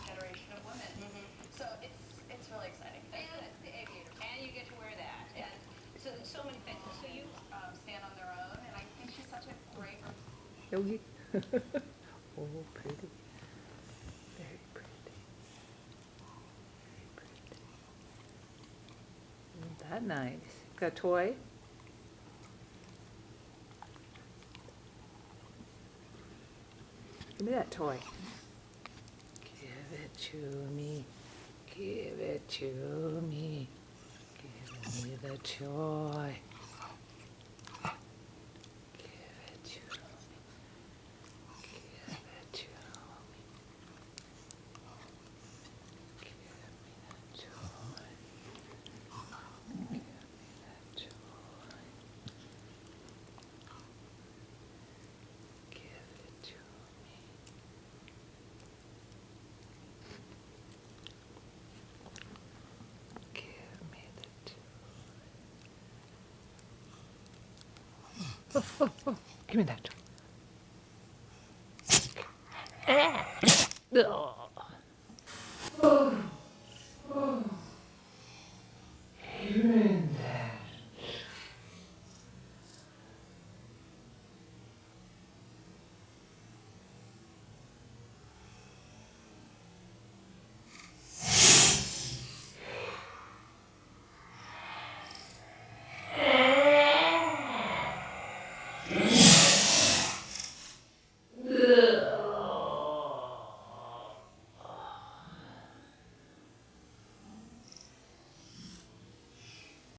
generation of women. So it's really exciting. And it's the aviator, and you get to wear that, and so many things. So you Stand on their own, and I think she's such a great. 여기. Oh, pretty. Very pretty. Very pretty. Isn't that nice? Got a toy? Give me that toy. Give it to me. Give it to me. Give me the toy. Give it to me. Give it to me. Give me the toy. Give me the toy. Give it to me. Give me the toy. Oh, oh, oh. Give me that toy. Oh.